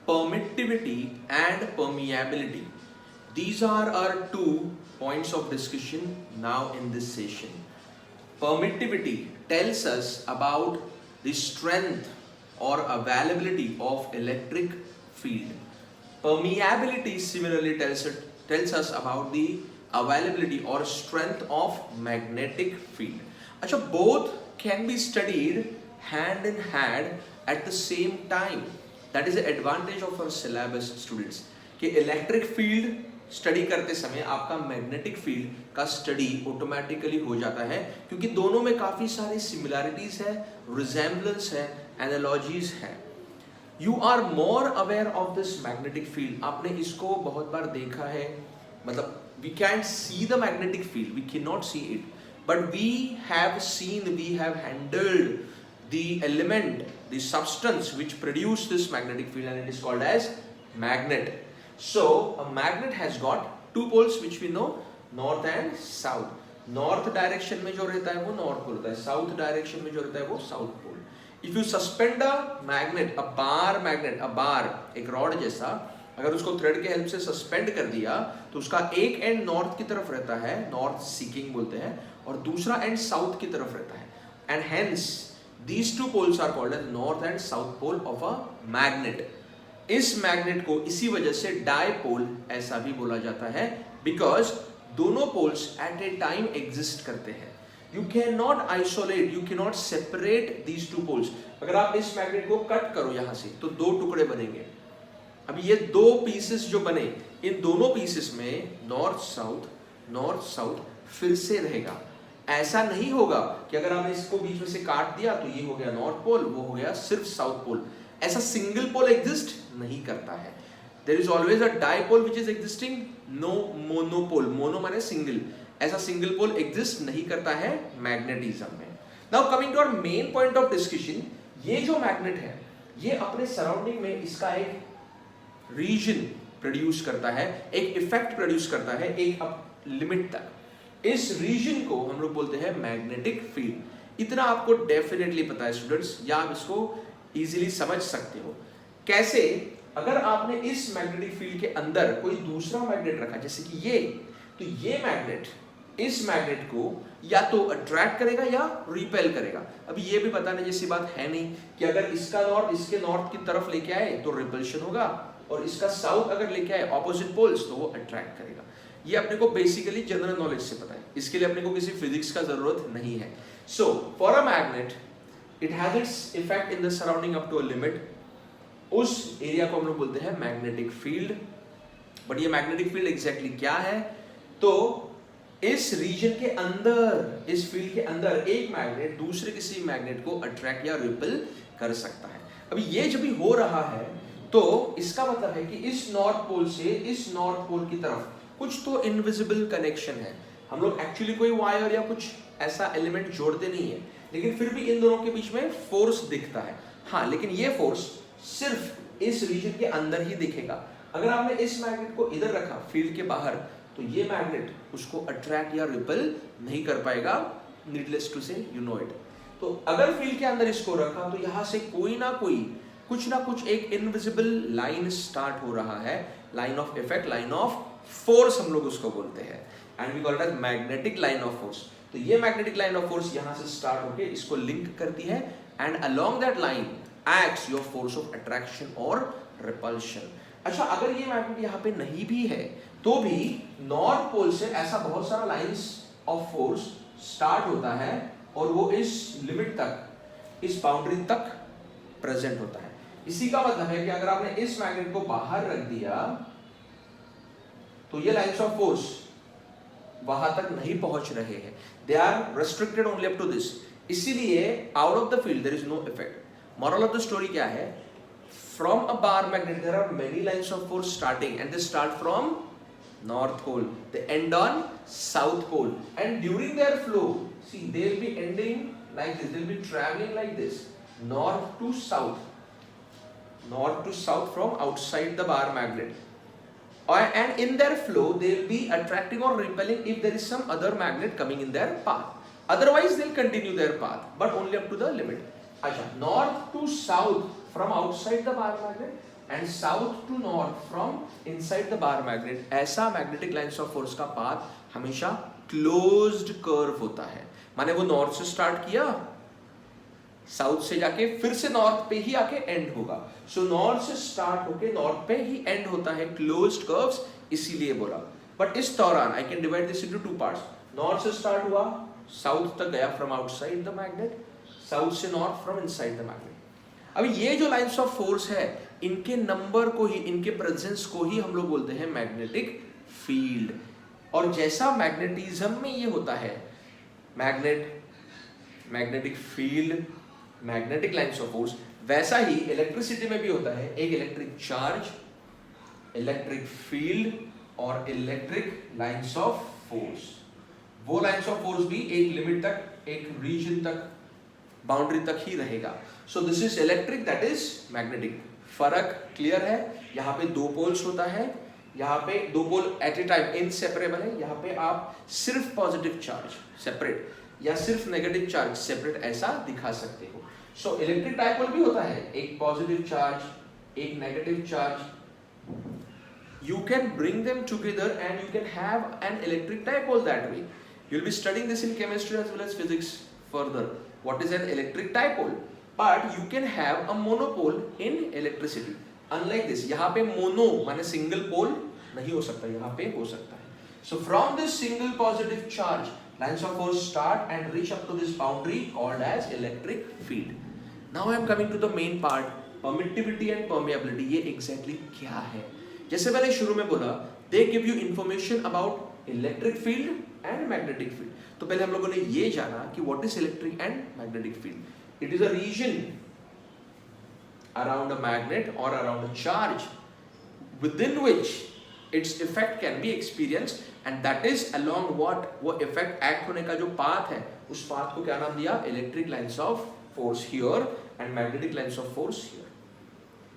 permittivity and permeability. These are our 2 points of discussion now in this session. Permittivity tells us about the strength or availability of electric field. Permeability similarly tells us about the availability or strength of magnetic field. अच्छा, both can be studied hand in hand at the same time. That is the advantage of our syllabus, students, कि electric field study करते समय आपका magnetic field का study automatically हो जाता है, क्योंकि दोनों में काफी सारी सिमिलैरिटीज है, रिजेम्बलेंस है, एनालॉजीज है. You are more aware of this magnetic field. आपने इसको बहुत बार देखा है, मतलब we can see the magnetic field, we can not see it, but we have seen, we have handled the element, the substance which produce this magnetic field, and it is called as magnet. So a magnet has got 2 poles which we know, north and south. North direction में जो रहता है वो north pole होता है, south direction में जो रहता है वो south pole. If you suspend a magnet, a bar magnet, a bar एक rod जैसा, अगर उसको थ्रेड के हेल्प से सस्पेंड कर दिया तो उसका एक एंड नॉर्थ की तरफ रहता है, नॉर्थ सीकिंग बोलते हैं, और दूसरा एंड साउथ की तरफ रहता है, and hence these 2 poles are called as north and south pole of a magnet. इस मैग्नेट को इसी वजह से डायपोल ऐसा भी बोला जाता है, बिकॉज दोनों poles at a time exist करते हैं. You can not isolate, you can not separate these 2 poles. अगर आप इस मैग्नेट को कट करो यहां से तो 2 टुकड़े बनेंगे. अब ये 2 पीसेस जो बने, इन दोनों पीसेस में नॉर्थ साउथ फिर से रहेगा. ऐसा नहीं होगा कि अगर आपने इसको बीच में से काट दिया तो ये हो गया नॉर्थ पोल, वो हो गया सिर्फ साउथ पोल. ऐसा सिंगल पोल एग्जिस्ट नहीं करता है. There is always a dipole which is existing, no monopole. Mono माने सिंगल. ऐसा सिंगल पोल एग्जिस्ट नहीं करता है मैग्नेटिज्म में. Now coming to our main point of discussion, ये जो मैग्नेट है ये अपने सराउंडिंग में इसका एक रीजन प्रोड्यूस करता है, एक इफेक्ट प्रोड्यूस करता है एक लिमिट तक. इस रीजन को हम लोग बोलते हैं मैग्नेटिक फील्ड. इतना आपको डेफिनेटली पता है स्टूडेंट्स, या आप इसको इजीली समझ सकते हो. कैसे? अगर आपने इस मैग्नेटिक फील्ड के अंदर कोई दूसरा मैग्नेट रखा, जैसे कि ये, तो ये मैग्नेट इस मैग्नेट को या तो अट्रैक्ट करेगा या रिपेल करेगा. अभी ये भी बताने जैसी बात है नहीं कि अगर इसका नॉर्थ इसके नॉर्थ की तरफ लेके आए तो रिपल्शन होगा, और इसका साउथ अगर लेके आए ऑपोजिट पोल्स तो वो अट्रैक्ट करेगा. ये अपने को बेसिकली जनरल नॉलेज से पता है, इसके लिए अपने को किसी फिजिक्स का जरूरत नहीं है. So for a magnet it has its effect in the surrounding up to a limit. उस एरिया को हम लोग बोलते हैं मैग्नेटिक फील्ड. बट ये मैग्नेटिक फील्ड एग्जैक्टली क्या है? तो इस रीजन के अंदर, इस फील्ड के अंदर एक मैग्नेट दूसरे किसी मैग्नेट को अट्रैक्ट या रिपेल कर सकता है. अभी ये जब भी हो रहा है तो इसका मतलब है कि इस नॉर्थ पोल से इस नॉर्थ पोल की तरफ कुछ तो इनविजिबल कनेक्शन है. हम लोग एक्चुअली कोई वायर या कुछ ऐसा एलिमेंट जोड़ते नहीं है, लेकिन फिर भी इन दोनों के बीच में फोर्स दिखता है. हाँ, लेकिन ये फोर्स सिर्फ इस रीजन के अंदर ही दिखेगा. अगर आपने इस मैग्नेट को इधर रखा फील्ड के बाहर, तो ये मैग्नेट उसको अट्रैक्ट या रिपेल नहीं कर पाएगा. नीडलेस टू से यू नो इट. तो अगर फील्ड के अंदर इसको रखा तो यहां से कोई ना कोई कुछ ना कुछ एक इनविजिबल लाइन स्टार्ट हो रहा है. Line of effect, line of force हम लोग उसको बोलते हैं, and we call it as magnetic line of force. तो ये मैग्नेटिक लाइन ऑफ फोर्स यहां से स्टार्ट होके इसको लिंक करती है, and along that line acts your force of attraction और रिपल्शन. अच्छा, अगर ये मैग्नेट यहाँ पे नहीं भी है तो भी नॉर्थ पोल से ऐसा बहुत सारा लाइंस ऑफ फोर्स स्टार्ट होता है और वो इस लिमिट तक, इस बाउंड्री तक प्रेजेंट होता है. इसी का मतलब है कि अगर आपने इस मैग्नेट को बाहर रख दिया तो ये लाइंस ऑफ फोर्स वहां तक नहीं पहुंच रहे हैं. They are restricted only up to this. इसीलिए out of the field there is no effect. Moral of the story क्या है? From a bar magnet there are many lines of force starting, and they start from north pole, they end on south pole, and during their flow see they will be ending like this, they will be travelling like this, north to south from outside the bar magnet. And in their flow they will be attracting or repelling if there is some other magnet coming in their path. Otherwise they'll continue their path, but only up to the limit. अच्छा, north to south from outside the bar magnet and south to north from inside the bar magnet, ऐसा magnetic lines of force का path हमेशा closed curve होता है। माने वो north से start किया, साउथ से जाके फिर से नॉर्थ पे ही आके एंड होगा। सो नॉर्थ से स्टार्ट होके नॉर्थ पे ही एंड होता है, क्लोज्ड कर्व्स, इसीलिए बोला। बट इस दौरान I can divide this into two parts. North से स्टार्ट हुआ, साउथ तक गया from outside the magnet, south से north from inside the magnet. अब ये जो लाइंस ऑफ फोर्स है, इनके नंबर को ही, इनके प्रेजेंस को ही हम लोग बोलते हैं मैग्नेटिक फील्ड। और जैसा मैग्नेटिज्म में ये होता है, magnetic field, magnetic lines of force, वैसा ही इलेक्ट्रिसिटी में भी होता है। एक इलेक्ट्रिक चार्ज, इलेक्ट्रिक फील्ड और इलेक्ट्रिक लाइंस ऑफ फोर्स। वो लाइंस ऑफ फोर्स भी एक लिमिट तक, एक रीजन तक, बाउंड्री तक ही रहेगा। सो this is electric, that is magnetic. फर्क क्लियर है? यहाँ पे दो पोल्स होता है, यहाँ पे दो pole at a time inseparable है। यहाँ पे आप सिर्फ पॉजिटिव चार्ज सेपरेट या सिर्फ नेगेटिव चार्ज सेपरेट ऐसा दिखा सकते हो। सो इलेक्ट्रिक डायपोल भी होता है, एक पॉजिटिव चार्ज, एक negative charge. You can bring them together and you can have an electric dipole that way. You'll be studying this in chemistry as well as physics further. What is an electric dipole? But you can have a monopole in electricity. Unlike this, यहाँ पे mono माने single pole नहीं हो सकता, यहाँ पे हो सकता है। So from this single positive charge, lines of force start and reach up to this boundary called as electric field. Now I am coming to the main part, permittivity and permeability. ये exactly क्या है? जैसे मैंने शुरू में बोला, they give you information about electric field and magnetic field. तो पहले हम लोगों ने ये जाना कि what is electric and magnetic field. It is a region around a magnet or around a charge within which its effect can be experienced, and that is along what, वो effect act होने का जो path है, उस path को क्या नाम दिया? Electric lines of force here and magnetic lines of force here.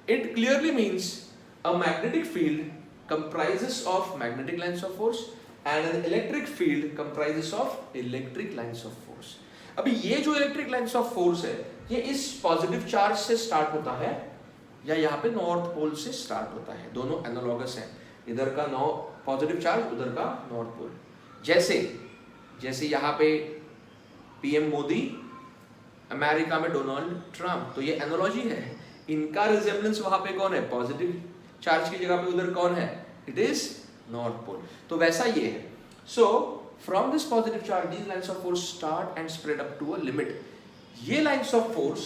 It clearly means a magnetic field comprises of magnetic lines of force and an electric field comprises of electric lines of force. अभी ये जो electric lines of force है, ये इस positive charge से start होता है या यहाँ पे नॉर्थ पोल से स्टार्ट होता है। दोनों एनालॉगस हैं, इधर का पॉजिटिव चार्ज, उधर का नॉर्थ पोल। जैसे यहाँ पे पीएम मोदी, अमेरिका में डोनाल्ड ट्रम्प, तो ये एनालॉजी है। इनका रिजेम्बलेंस वहां पे कौन है? पॉजिटिव चार्ज की जगह पे उधर कौन है? It is north pole. तो वैसा ये है। So from this positive charge these lines of force start and spread up to a limit. ये लाइंस ऑफ फोर्स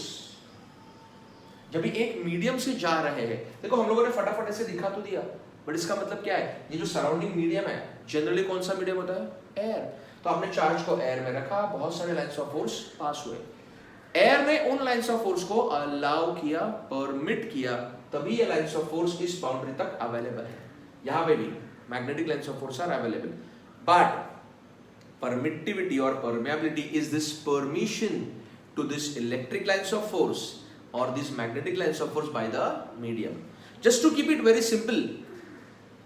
जब एक मीडियम से जा रहे हैं, देखो हम लोगों ने फटाफट ऐसे दिखा तो दिया, बट इसका मतलब क्या है? ये जो सराउंडिंग मीडियम है, जनरली कौन सा मीडियम होता है? एयर। तो आपने चार्ज को एयर में रखा, बहुत सारे लाइंस ऑफ फोर्स पास हुए, एयर ने उन लाइंस ऑफ फोर्स को अलाउ किया, परमिट किया, तभी ये लाइंस ऑफ फोर्स इस बाउंड्री तक अवेलेबल है। यहाँ पे भी magnetic lines of force are available, but permittivity or permeability is this permission to this electric lines of force or these magnetic lines of force by the medium. Just to keep it very simple,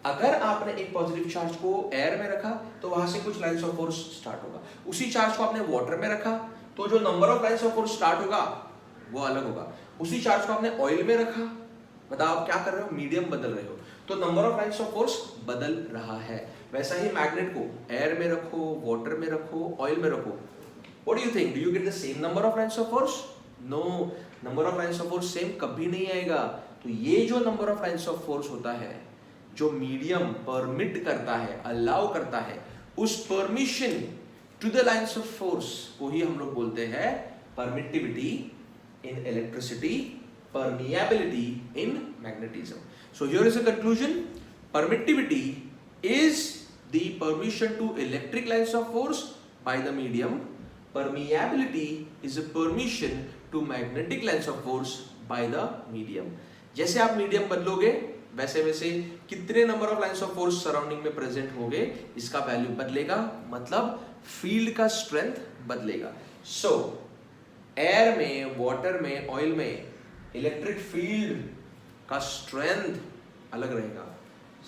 अगर आपने एक positive charge को air में रखा तो वहां से कुछ लाइंस ऑफ फोर्स स्टार्ट होगा। उसी चार्ज को आपने वाटर में रखा तो जो number of lines of force start होगा वो अलग होगा। उसी चार्ज को आपने ऑयल में रखा, बताओ आप क्या कर रहे हो? मीडियम बदल रहे हो, तो number of lines of force बदल रहा है। वैसा ही मैग्नेट को एयर में रखो, वाटर में रखो, ऑयल में रखो, what do you think? Do you get the same number of lines of force? No, number of lines of force same कभी नहीं आएगा। तो ये जो number of lines of force होता है, जो मीडियम परमिट करता है, अलाउ करता है, उस permission to the lines of force को ही हम लोग बोलते हैं permittivity in electricity, permeability in magnetism. So here is a conclusion. Permittivity is the permission to electric lines of force by the medium. Permeability is a permission to magnetic lines of force by the medium. जैसे आप medium बदलोगे वैसे वैसे कितने number of lines of force surrounding में present होंगे, इसका value बदलेगा, मतलब फील्ड का स्ट्रेंथ बदलेगा। सो एयर में, वाटर में, ऑयल में इलेक्ट्रिक फील्ड का स्ट्रेंथ अलग रहेगा,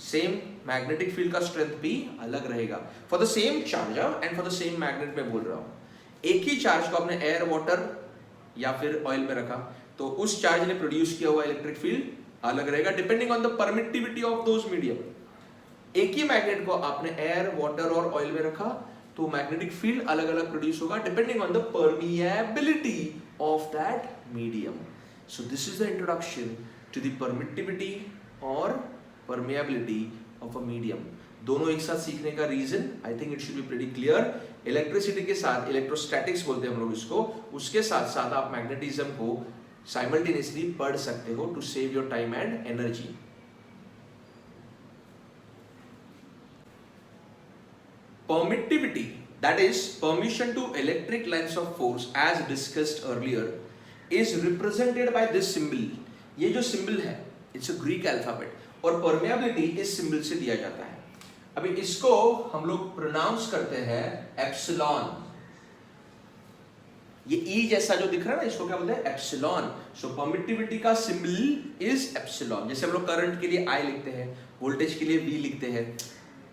सेम मैग्नेटिक फील्ड का स्ट्रेंथ भी अलग रहेगा for the same charge and for the same magnet में बोल रहा हूं। एक ही चार्ज को आपने एयर, वाटर या फिर ऑयल में रखा तो उस चार्ज ने प्रोड्यूस किया हुआ इलेक्ट्रिक फील्ड अलग रहेगा depending on the permittivity of those medium. एक ही मैग्नेट को आपने एयर, वाटर और ऑयल में रखा तो मैग्नेटिक फील्ड अलग अलग प्रोड्यूस होगा depending on the permeability of that medium. So this is the introduction to the permittivity और परमिएबिलिटी ऑफ अ मीडियम। दोनों एक साथ सीखने का reason I think it should be pretty clear. Electricity के साथ इलेक्ट्रोस्टैटिक्स बोलते हैं हम लोग इसको, उसके साथ साथ आप मैग्नेटिज्म को साइमल्टेनियसली पढ़ सकते हो to save your time and energy. Permittivity, that is permission to electric lines of force as discussed earlier, is represented by this symbol। ये जो symbol है it's a Greek alphabet और permeability इस symbol से दिया जाता है। अभी इसको हम लोग pronounce करते हैं एप्सिलॉन। ये E जैसा जो दिख रहा है ना इसको क्या बोलते हैं एप्सिलॉन। सो permittivity का symbol is एप्सिलॉन। जैसे हम लोग करंट के लिए I लिखते हैं, वोल्टेज के लिए V लिखते हैं,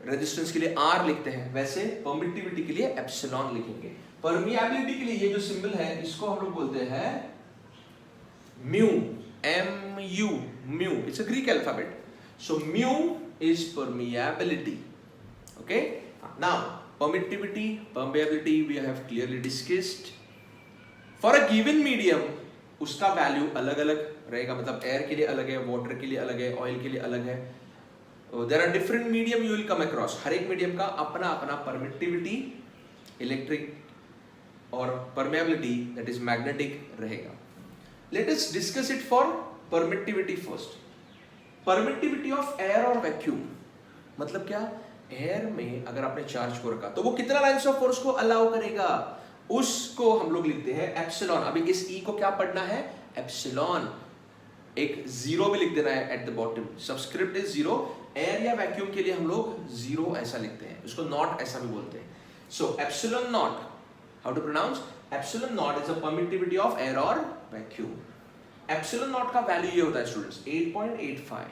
रेजिस्टेंस के लिए R लिखते हैं, वैसे परमिटिविटी के लिए एप्सिलॉन लिखेंगे। परमिएबिलिटी के लिए ये जो सिंबल है इसको हम लोग बोलते हैं mu, MU, mu. It's a Greek alphabet. So mu is permeability. Okay, now permittivity, permeability we have clearly discussed. For a given medium उसका वैल्यू अलग अलग रहेगा, मतलब एयर के लिए अलग है, वाटर के लिए अलग है, ऑयल के लिए अलग है। There are different medium you will come across। हर एक मीडियम का अपना अपना परमिटिविटी इलेक्ट्रिक और परमेबिलिटी दैट इज मैग्नेटिक रहेगा। Let us discuss it for permittivity first। Permittivity of air और वैक्यूम मतलब क्या? एयर में अगर आपने चार्ज को रखा तो वो कितना लाइन्स ऑफ फोर्स को अलाउ करेगा, उसको हम लोग लिखते हैं एप्सिलॉन। अभी इस ई को क्या पढ़ना है? एप्सिलॉन। एक जीरो भी लिख देना है at the bottom, subscript is zero. Air या वैक्यूम के लिए हम लोग जीरो ऐसा लिखते हैं, उसको नॉट ऐसा भी बोलते हैं। So epsilon naught, how to pronounce? Epsilon naught is a permittivity of air और वैक्यूम। एप्सिलॉन नॉट का वैल्यू ये होता है students 8.85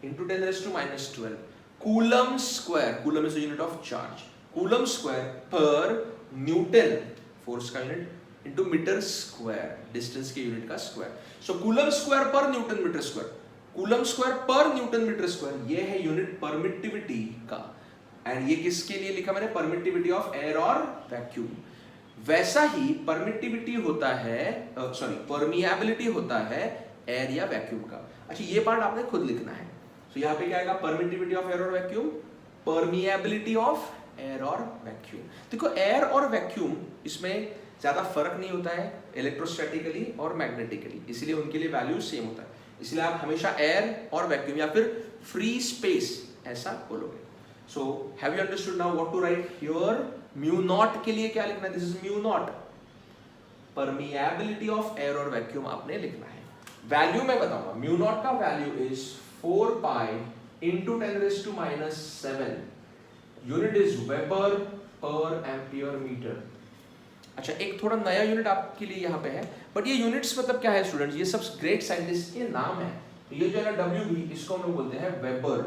into 10⁻⁻12 coulomb square. Coulomb is the unit of charge. Coulomb square per newton, force का unit, into metre square, distance के unit का square. So coulomb square per newton metre square, coulomb square per newton metre square, ये है unit permittivity का। And ये किसके लिए लिखा मैंने? परमिटिविटी ऑफ एयर और वैक्यूम। वैसा ही परमिटिविटी होता है, सॉरी परमिएबिलिटी होता है एयर या वैक्यूम का। अच्छा, ये पार्ट आपने खुद लिखना है। तो यहाँ पे क्या आएगा? परमिटिविटी ऑफ एयर और वैक्यूम, परमिएबिलिटी ऑफ एयर और वैक्यूम। देखो एयर और वैक्यूम इसमें ज्यादा फर्क नहीं होता है इलेक्ट्रोस्टैटिकली और मैग्नेटिकली, इसलिए उनके लिए वैल्यू सेम होता है। इसलिए आप हमेशा एयर और वैक्यूम या फिर फ्री स्पेस ऐसा बोलोगे। So have you understood now what to write here? Mu not के लिए क्या लिखना है? This is mu not. Permeability of air और वैक्यूम आपने लिखना है। वैल्यू मैं बताऊंगा। म्यू नॉट का value is 4 pi into 10⁻⁷। Unit is weber per ampere metre. अच्छा, एक थोड़ा नया यूनिट आपके लिए यहाँ पे है, बट ये यूनिट्स मतलब क्या है स्टूडेंट्स? ये सब ग्रेट साइंटिस्ट के नाम है। तो ये जो है ना WB, इसको हम लोग बोलते हैं weber,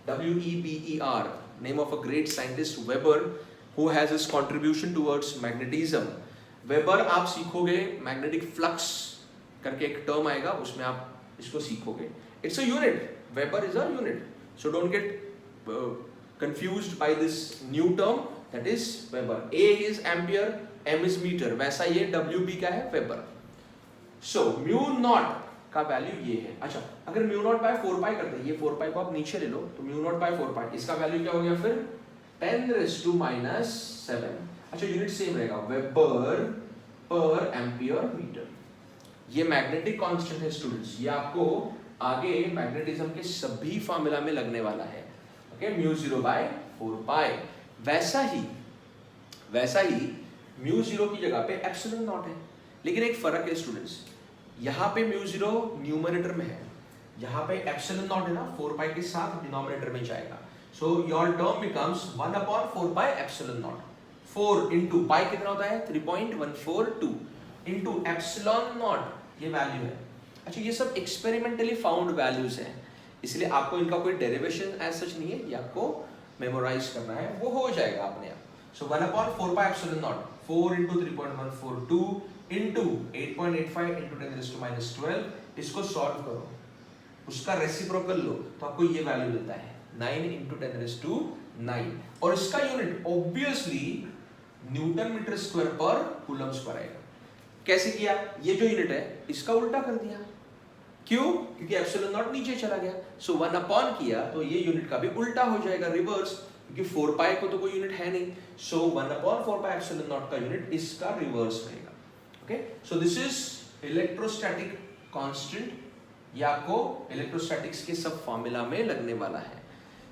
WEBER, name of a great scientist weber who has his contribution towards magnetism. Weber आप सीखोगे, मैग्नेटिक फ्लक्स करके एक टर्म आएगा, उसमें आप इसको सीखोगे। It's a unit, weber is a unit, so don't get confused by this new term that is Weber। A is ampere, M is meter, वैसा ये WB का है Weber। So mu naught का वैल्यू ये है। अच्छा, अगर mu naught by 4 पाई करते हैं, ये 4 पाई को आप नीचे ले लो, तो mu naught by 4 पाई, इसका वैल्यू क्या हो गया फिर? 10⁻⁷। अच्छा, यूनिट सेम रहेगा, वेबर पर एम्पियर मीटर। ये मैग्नेटिक कांस्टेंट है स्टूडेंट्स, ये आपको आगे मैग्नेटिज्म के सभी फॉर्मूला में लगने वाला है। म्यू 0/4 पाई। वैसा ही म्यू 0 की जगह पे एप्सिलॉन नॉट है, लेकिन एक फर्क है स्टूडेंट्स, यहाँ पे म्यू 0 न्यूमरेटर में है, यहाँ पे एप्सिलॉन नॉट है ना, 4 पाई के साथ डिनोमिनेटर में जाएगा। So your term becomes 1/4 pi epsilon not. 4 into pi कितना होता है? 3.142 इंटू एप्सिलॉन नॉट, ये वैल्यू है। अच्छा, ये सब एक्सपेरिमेंटली फाउंड वैल्यूज हैं, इसलिए आपको इनका कोई डेरिवेशन एज सच नहीं है, ये आपको मेमोराइज करना है, वो हो जाएगा अपने आप। सो 1/4 pi epsilon not, 4 into 3.142 into 8.85 into 10⁻12, इसको सॉल्व करो, उसका रेसिप्रोकल लो तो आपको ये वैल्यू मिलता है 9 इंटू 10⁹, और इसका unit obviously newton metre square per coulombs पर आएगा। कैसे किया? ये जो यूनिट है इसका उल्टा कर दिया, क्यों? क्योंकि एप्सिलॉन नॉट नीचे चला गया, सो 1 अपॉन किया तो ये यूनिट का भी उल्टा हो जाएगा, रिवर्स, क्योंकि 4 पाई को तो कोई यूनिट है नहीं, सो 1 अपॉन 4 पाई एप्सिलॉन नॉट का यूनिट इसका रिवर्स रहेगा। Okay, so this is electrostatic constant, ये आपको इलेक्ट्रोस्टैटिक्स के सब फॉर्मूला में लगने वाला है।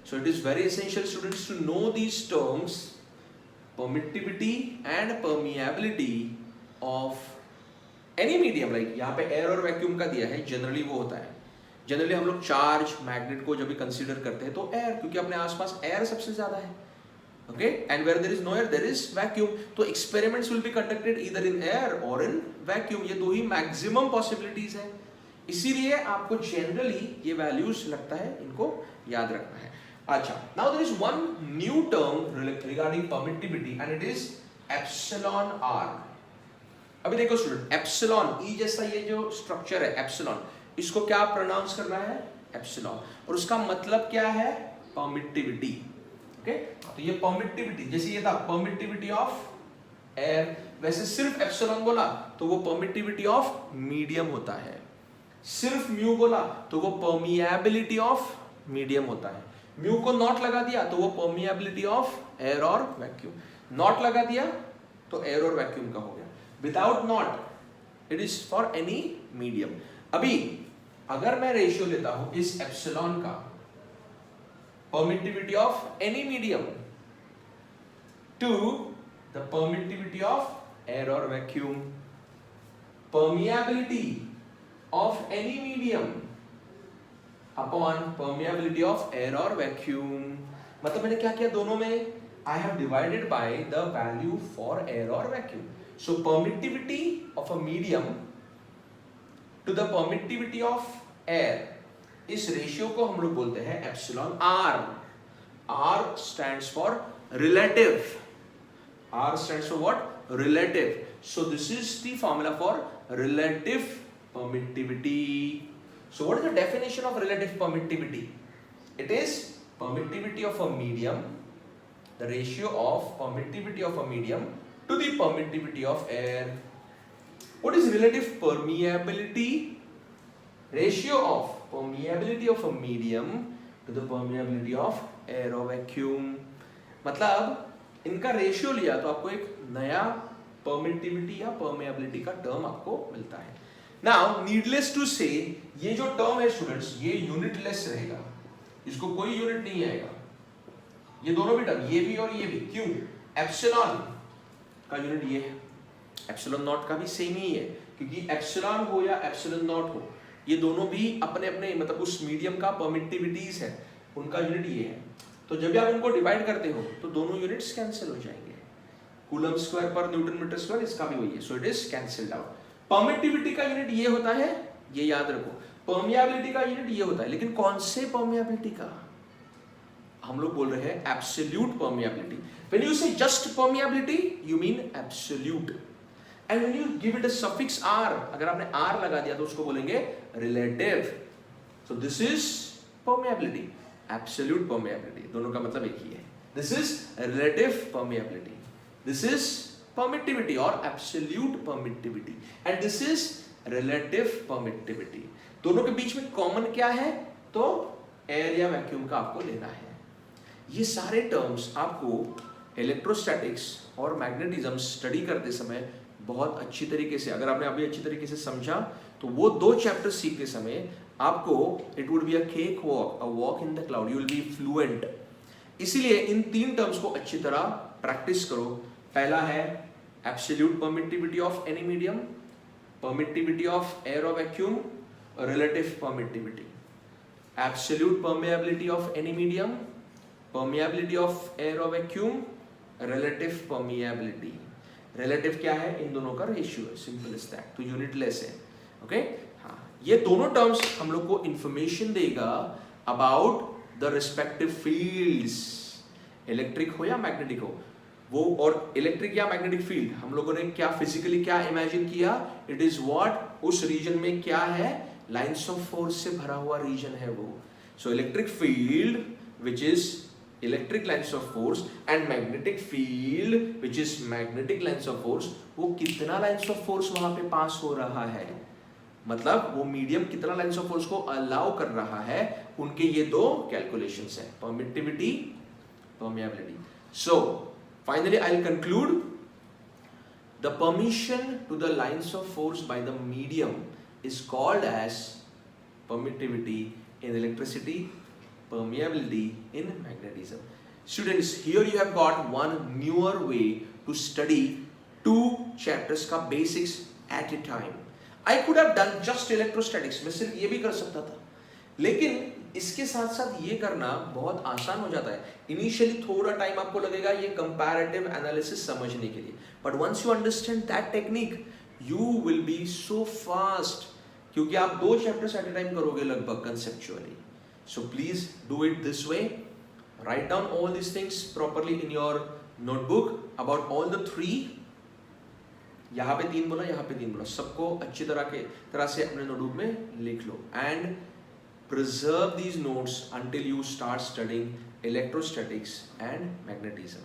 So it is very essential students to know these terms, permittivity and permeability of any medium, like यहाँ पे एयर और वैक्यूम का दिया है, जनरली वो होता है, जनरली हम लोग चार्ज मैग्नेट को जब भी कंसीडर करते हैं तो एयर, क्योंकि अपने आसपास एयर सबसे ज्यादा है, okay, and where there is no air there is vacuum, तो experiments will be conducted either in air और इन वैक्यूम, ये दो ही मैक्सिमम पॉसिबिलिटीज है, इसीलिए आपको जनरली ये वैल्यूज लगता है, इनको याद रखना है। अच्छा, now there is one new term regarding permittivity and it is epsilon r. अभी देखो स्टूडेंट, एप्सिलॉन ई जैसा ये जो स्ट्रक्चर है एप्सिलॉन, इसको क्या प्रोनाउंस करना है? एप्सिलॉन, और उसका मतलब क्या है? परमिटिविटी। ओके, तो ये परमिटिविटी, जैसे ये था परमिटिविटी ऑफ एयर, वैसे सिर्फ एप्सिलॉन बोला तो वो परमिटिविटी ऑफ मीडियम होता है, सिर्फ म्यू बोला तो वो परमिएबिलिटी ऑफ मीडियम होता है, म्यू को नॉट लगा दिया तो वो परमिएबिलिटी ऑफ एयर और वैक्यूम, नॉट लगा दिया तो एयर और वैक्यूम का हो गया, without naught it is for any medium. अभी अगर मैं रेशियो लेता हूं इस एप्सिलॉन का, permittivity of any medium to the permittivity of air और vacuum, permeability of any medium upon permeability of air or vacuum, मतलब मैंने क्या किया दोनों में, I have divided by the value for air or vacuum, so permittivity of a medium to the permittivity of air, इस रेशियो को हम लोग बोलते हैं epsilon r. R stands for relative, R stands for what? Relative, so this is the formula for relative permittivity. So what is the definition of relative permittivity? It is permittivity of a medium, the ratio of permittivity of a medium to the permittivity of air. What is relative permeability? Ratio of permeability of a medium to the permeability of air or vacuum. मतलब इनका ratio लिया तो आपको एक नया permittivity या permeability का term आपको मिलता है। नाउ नीडलेस टू से, ये जो टर्म है स्टूडेंट्स ये यूनिटलेस रहेगा, इसको कोई यूनिट नहीं आएगा, ये दोनों भी टर्म, ये भी और ये भी, क्यों? एप्सिलॉन का यूनिट ये है, एप्सिलॉन नॉट का भी सेम ही है, क्योंकि एप्सिलॉन हो या एप्सिलॉन नॉट हो, ये दोनों भी अपने अपने मतलब उस मीडियम का परमिटिविटीज है, उनका यूनिट ये है, तो जब भी आप उनको डिवाइड करते हो तो दोनों यूनिट्स कैंसिल हो जाएंगे, coulomb square per newton metre square, इसका भी वही है, so it is cancelled out. Permittivity का यूनिट ये होता है, ये याद रखो, परमिएबिलिटी का यूनिट ये होता है, लेकिन कौन से परमिएबिलिटी का? हम लोग बोल रहे हैं absolute permeability. When you say just permeability you mean absolute, and when you give it a suffix r, अगर आपने आर लगा दिया तो उसको बोलेंगे relative, so this is permeability, absolute permeability, दोनों का मतलब एक ही है, this is relative permeability, this is permittivity or absolute permittivity and this is relative permittivity। दोनों के बीच में कॉमन क्या है? तो एयर या वैक्यूम का आपको लेना है। ये सारे टर्म्स आपको इलेक्ट्रोस्टैटिक्स और मैग्नेटिज्म स्टडी करते समय बहुत अच्छी तरीके से, अगर आपने अभी अच्छी तरीके से समझा तो वो दो चैप्टर सीखते समय आपको it would be a cake walk, a walk in the cloud, you will be fluent. इसीलिए इन तीन टर्म्स को अच्छी तरह प्रैक्टिस करो। पहला है absolute permittivity of any medium, permittivity of air और vacuum, relative permittivity, absolute permeability of any medium, permeability of air और वैक्यूम, रिलेटिव परमिएबिलिटी। रिलेटिव क्या है? इन दोनों का रेशियो है, सिंपल इज दैट, तो यूनिटलेस है। ओके, हाँ, ये दोनों टर्म्स हम लोग को इंफॉर्मेशन देगा about the respective fields, electric हो या मैग्नेटिक हो। वो, और इलेक्ट्रिक या मैग्नेटिक फील्ड हम लोगों ने क्या फिजिकली क्या इमेजिन किया, इट इज व्हाट, उस रीजन में क्या है, लाइंस ऑफ फोर्स से भरा हुआ रीजन है वो. So electric field which is electric lines of force and magnetic field which is magnetic lines of force, वो कितना लाइंस ऑफ फोर्स वहां पे पास हो रहा है, मतलब वो मीडियम कितना लाइंस ऑफ फोर्स को अलाउ कर रहा है, उनके ये दो कैलकुलेशंस हैं, permittivity, permeability. So finally I'll conclude, the permission to the lines of force by the medium is called as permittivity in electricity, permeability in magnetism. Students, here you have got one newer way to study two chapters का basics at a time. I could have done just electrostatics, मैं सिर्फ ये भी कर सकता था, लेकिन इसके साथ साथ ये करना बहुत आसान हो जाता है. इनिशियली थोड़ा टाइम आपको लगेगा ये कंपैरेटिव एनालिसिस समझने के लिए, but once you understand that technique you will be so fast, क्योंकि आप 2 चैप्टर्स एट अ टाइम करोगे लगभग conceptually. So please do it this way, write down all this things properly in your notebook about all the 3. यहाँ पे 3 बोला, यहाँ पे 3 बोला, सबको अच्छी तरह से अपने नोटबुक में लिख लो and preserve these notes until you start studying electrostatics and magnetism.